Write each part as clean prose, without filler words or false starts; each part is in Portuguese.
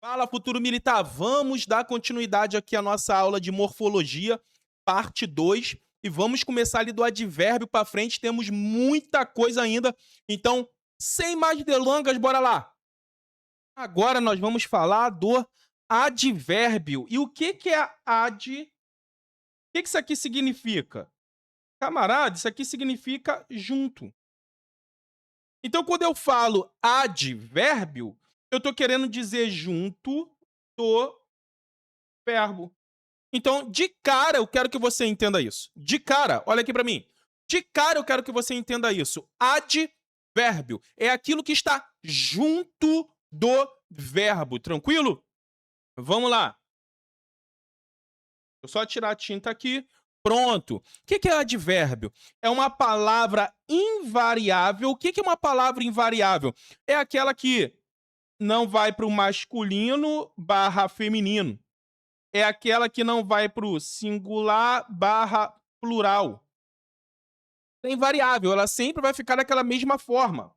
Fala, futuro militar! Vamos dar continuidade aqui à nossa aula de morfologia, parte 2, e vamos começar ali do advérbio para frente, temos muita coisa ainda. Então, sem mais delongas, bora lá! Agora nós vamos falar do advérbio. E o que é O que isso aqui significa? Camarada, isso aqui significa junto. Então, quando eu falo advérbio, eu estou querendo dizer junto do verbo. Então, de cara, eu quero que você entenda isso. De cara, olha aqui para mim. De cara, eu quero que você entenda isso. Advérbio é aquilo que está junto do verbo. Tranquilo? Vamos lá. Vou só tirar a tinta aqui. Pronto. O que é advérbio? É uma palavra invariável. O que é uma palavra invariável? É aquela que não vai para o masculino barra feminino. É aquela que não vai para o singular barra plural. É invariável, ela sempre vai ficar daquela mesma forma.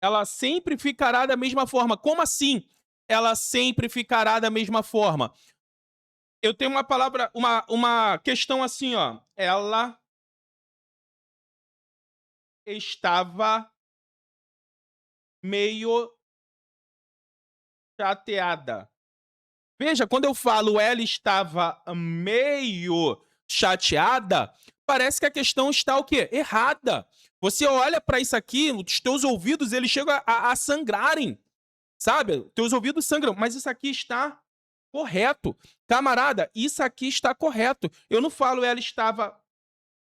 Ela sempre ficará da mesma forma. Como assim? Ela sempre ficará da mesma forma. Eu tenho uma palavra, uma questão assim, ó. Ela estava meio chateada. Veja, quando eu falo ela estava meio chateada, parece que a questão está o quê? Errada. Você olha para isso aqui, os teus ouvidos eles chegam a sangrarem, sabe? Teus ouvidos sangram, mas isso aqui está correto. Camarada, isso aqui está correto. Eu não falo ela estava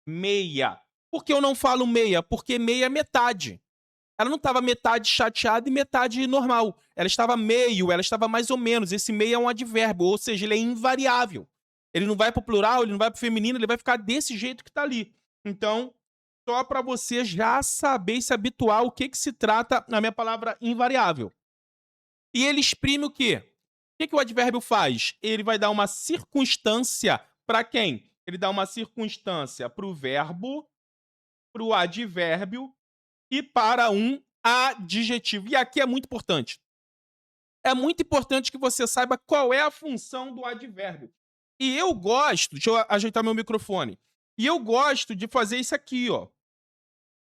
meia. Por que eu não falo meia? Porque meia é metade. Ela não estava metade chateada e metade normal. Ela estava meio, ela estava mais ou menos. Esse meio é um advérbio, ou seja, ele é invariável. Ele não vai para o plural, ele não vai para o feminino, ele vai ficar desse jeito que está ali. Então, só para você já saber e se habituar o que se trata na minha palavra invariável. E ele exprime o quê? O que o advérbio faz? Ele vai dar uma circunstância para quem? Ele dá uma circunstância para o verbo, para o advérbio e para um adjetivo. E aqui é muito importante. É muito importante que você saiba qual é a função do advérbio. E eu gosto, deixa eu ajeitar meu microfone. E eu gosto de fazer isso aqui, ó.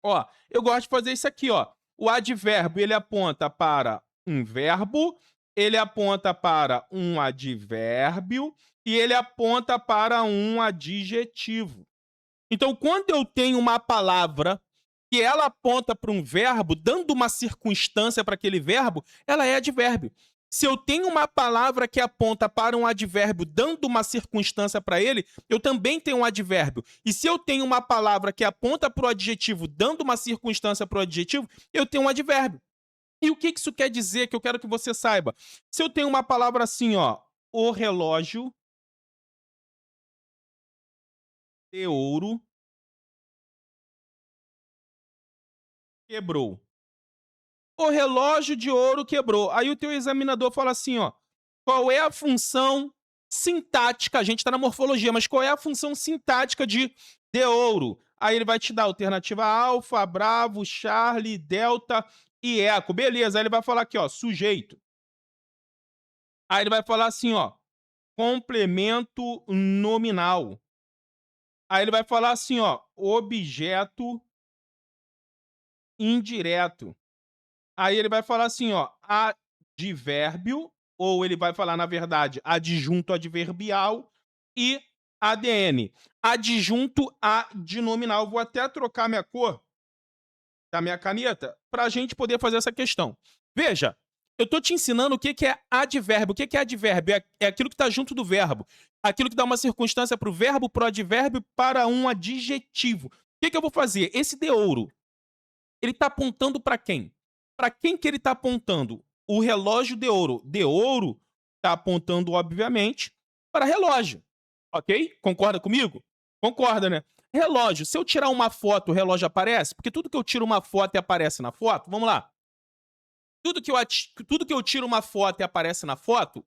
Ó, eu gosto de fazer isso aqui, ó. O advérbio, ele aponta para um verbo, ele aponta para um advérbio e ele aponta para um adjetivo. Então, quando eu tenho uma palavra que ela aponta para um verbo, dando uma circunstância para aquele verbo, ela é advérbio. Se eu tenho uma palavra que aponta para um advérbio, dando uma circunstância para ele, eu também tenho um advérbio. E se eu tenho uma palavra que aponta para o adjetivo, dando uma circunstância para o adjetivo, eu tenho um advérbio. E o que isso quer dizer que eu quero que você saiba? Se eu tenho uma palavra assim, ó, o relógio de ouro quebrou. O relógio de ouro quebrou. Aí o teu examinador fala assim, ó, qual é a função sintática? A gente está na morfologia, mas qual é a função sintática de ouro? Aí ele vai te dar alternativa alfa, bravo, charlie, delta e eco. Beleza, aí ele vai falar aqui, ó, sujeito. Aí ele vai falar assim, ó, complemento nominal. Aí ele vai falar assim, ó, objeto indireto. Aí ele vai falar assim, ó, advérbio, ou ele vai falar, na verdade, adjunto adverbial e ADN. Adjunto adnominal. Vou até trocar minha cor da minha caneta para a gente poder fazer essa questão. Veja, eu estou te ensinando o que é advérbio. O que é advérbio? É aquilo que está junto do verbo. Aquilo que dá uma circunstância para o verbo, para o advérbio, para um adjetivo. O que eu vou fazer? Esse de ouro, ele está apontando para quem? Para quem que ele está apontando? O relógio de ouro. De ouro está apontando, obviamente, para relógio. Ok? Concorda comigo? Concorda, né? Relógio. Se eu tirar uma foto, o relógio aparece? Porque tudo que eu tiro uma foto e aparece na foto, vamos lá. Tudo que eu tiro uma foto e aparece na foto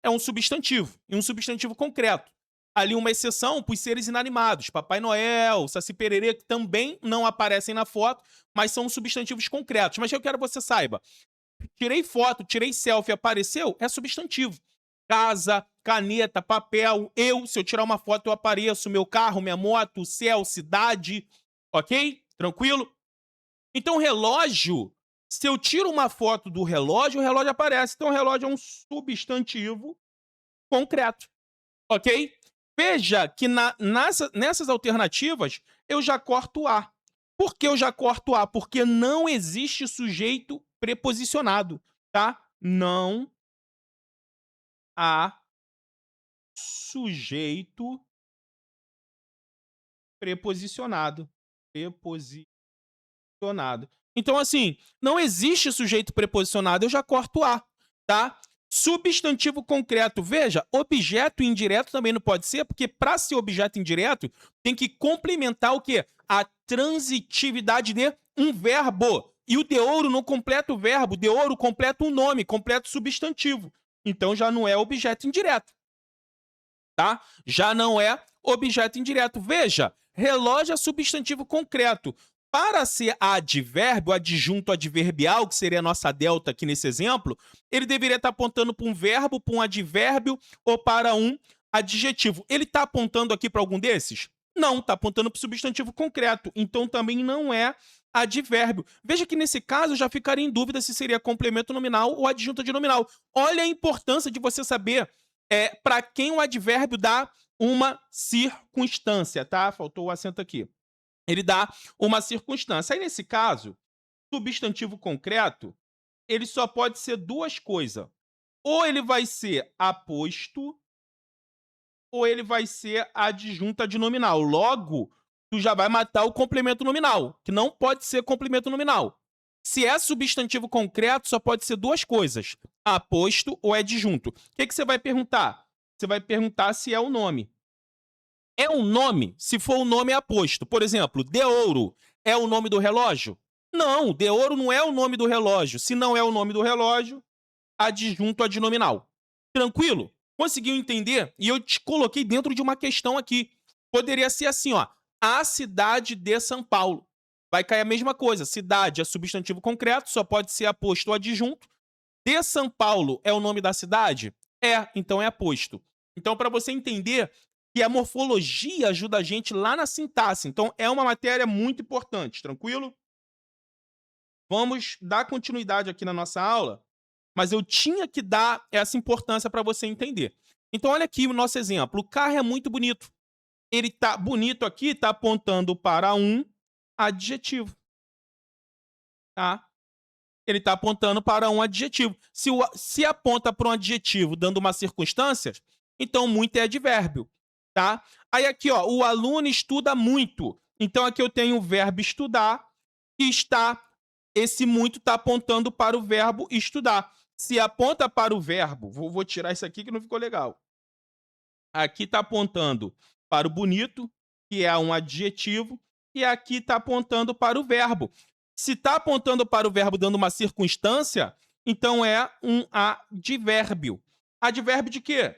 é um substantivo. E um substantivo concreto. Ali uma exceção para os seres inanimados. Papai Noel, Saci Pererê, que também não aparecem na foto, mas são substantivos concretos. Mas eu quero que você saiba. tirei foto, tirei selfie, apareceu, é substantivo. Casa, caneta, papel, se eu tirar uma foto eu apareço, meu carro, minha moto, céu, cidade, ok? Tranquilo? Então relógio, se eu tiro uma foto do relógio, o relógio aparece. Então relógio é um substantivo concreto, ok? Veja que nessas alternativas eu já corto A. Por que eu já corto A? Porque não existe sujeito preposicionado, tá? Não há sujeito preposicionado. Preposicionado. Então, assim, não existe sujeito preposicionado, eu já corto A, tá? Substantivo concreto. Veja, objeto indireto também não pode ser, porque para ser objeto indireto, tem que complementar o quê? A transitividade de um verbo. E o de ouro não completa o verbo, de ouro completa um nome, completa o substantivo. Então já não é objeto indireto, tá? Já não é objeto indireto. Veja, relógio é substantivo concreto. Para ser advérbio, adjunto adverbial, que seria a nossa delta aqui nesse exemplo, ele deveria estar apontando para um verbo, para um advérbio ou para um adjetivo. Ele está apontando aqui para algum desses? Não, está apontando para o substantivo concreto. Então também não é advérbio. Veja que nesse caso já ficaria em dúvida se seria complemento nominal ou adjunto adnominal. Olha a importância de você saber para quem o advérbio dá uma circunstância, tá? Faltou o acento aqui. Ele dá uma circunstância. Aí, nesse caso, substantivo concreto, ele só pode ser duas coisas. Ou ele vai ser aposto, ou ele vai ser adjunto adnominal. Logo, tu já vai matar o complemento nominal, que não pode ser complemento nominal. Se é substantivo concreto, só pode ser duas coisas: aposto ou adjunto. O que você vai perguntar? Você vai perguntar se é o nome. É um nome? Se for o nome, é aposto. Por exemplo, de ouro é o nome do relógio? Não, de ouro não é o nome do relógio. Se não é o nome do relógio, adjunto adnominal. Tranquilo? Conseguiu entender? E eu te coloquei dentro de uma questão aqui. Poderia ser assim, ó. A cidade de São Paulo. Vai cair a mesma coisa. Cidade é substantivo concreto, só pode ser aposto ou adjunto. De São Paulo é o nome da cidade? É, então é aposto. Então, para você entender que a morfologia ajuda a gente lá na sintaxe. Então, é uma matéria muito importante, tranquilo? Vamos dar continuidade aqui na nossa aula, mas eu tinha que dar essa importância para você entender. Então, olha aqui o nosso exemplo. O carro é muito bonito. Ele tá bonito aqui, está apontando para um adjetivo, tá? Ele está apontando para um adjetivo. Se aponta para um adjetivo dando uma circunstância, então muito é advérbio, tá? Aí aqui, ó, o aluno estuda muito. Então aqui eu tenho o verbo estudar e esse muito está apontando para o verbo estudar. Se aponta para o verbo, vou tirar isso aqui que não ficou legal. Aqui está apontando para o bonito, que é um adjetivo, e aqui está apontando para o verbo. Se está apontando para o verbo dando uma circunstância, então é um advérbio. Advérbio de quê?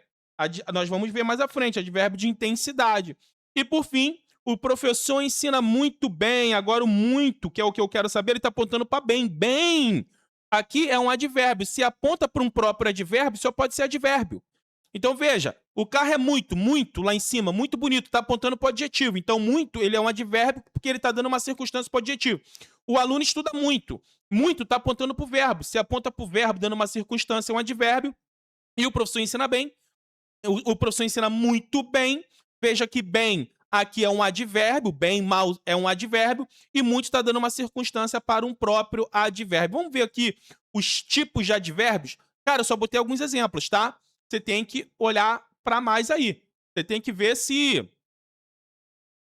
Nós vamos ver mais à frente, advérbio de intensidade. E por fim, o professor ensina muito bem. Agora o muito, que é o que eu quero saber, ele está apontando para bem. Bem, aqui é um advérbio. Se aponta para um próprio advérbio, só pode ser advérbio. Então veja, o carro é muito lá em cima, muito bonito, está apontando para o adjetivo. Então muito, ele é um advérbio porque ele está dando uma circunstância para o adjetivo. O aluno estuda muito está apontando para o verbo. Se aponta para o verbo dando uma circunstância, é um advérbio. E o professor ensina bem. O professor ensina muito bem. Veja que bem aqui é um advérbio, bem, mal é um advérbio, e muito está dando uma circunstância para um próprio advérbio. Vamos ver aqui os tipos de advérbios. Cara, eu só botei alguns exemplos, tá? Você tem que olhar para mais aí. Você tem que ver se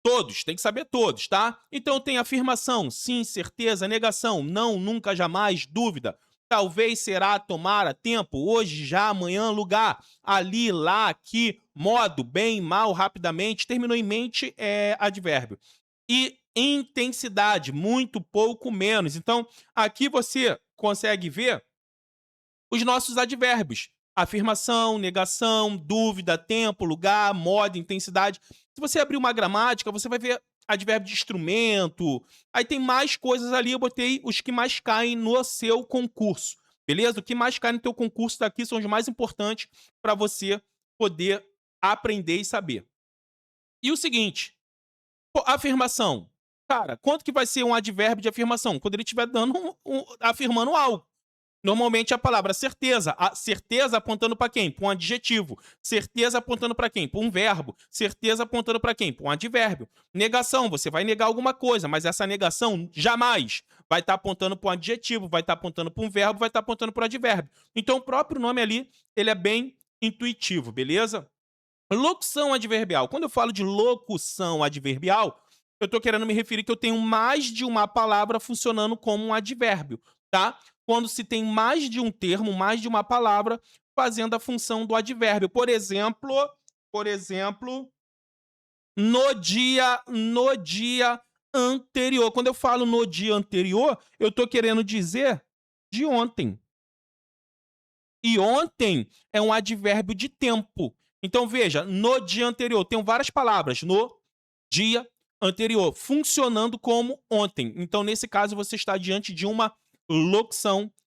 todos, tem que saber todos, tá? Então tem afirmação, sim, certeza, negação, não, nunca, jamais, dúvida, talvez, será, tomara, tempo, hoje, já, amanhã, lugar, ali, lá, aqui, modo, bem, mal, rapidamente, terminou em mente é advérbio. E intensidade, muito, pouco, menos. Então, aqui você consegue ver os nossos advérbios. Afirmação, negação, dúvida, tempo, lugar, modo, intensidade. Se você abrir uma gramática, você vai ver advérbio de instrumento. Aí tem mais coisas ali, eu botei os que mais caem no seu concurso. beleza? O que mais cai no teu concurso daqui são os mais importantes para você poder aprender e saber. E o seguinte, pô, afirmação. Cara, quanto que vai ser um advérbio de afirmação? Quando ele estiver dando afirmando algo. Normalmente a palavra certeza. A certeza apontando para quem? Para um adjetivo. Certeza apontando para quem? Para um verbo. Certeza apontando para quem? Para um advérbio. Negação, você vai negar alguma coisa, mas essa negação jamais vai estar apontando para um adjetivo, vai estar apontando para um verbo, vai estar apontando para um advérbio. Então o próprio nome ali, ele é bem intuitivo, beleza? Locução adverbial. Quando eu falo de locução adverbial, eu estou querendo me referir que eu tenho mais de uma palavra funcionando como um advérbio, tá? Quando se tem mais de um termo, mais de uma palavra fazendo a função do advérbio. Por exemplo, no dia anterior. Quando eu falo no dia anterior, eu estou querendo dizer de ontem. E ontem é um advérbio de tempo. Então veja, no dia anterior, tem várias palavras no dia anterior, funcionando como ontem. Então nesse caso você está diante de uma locução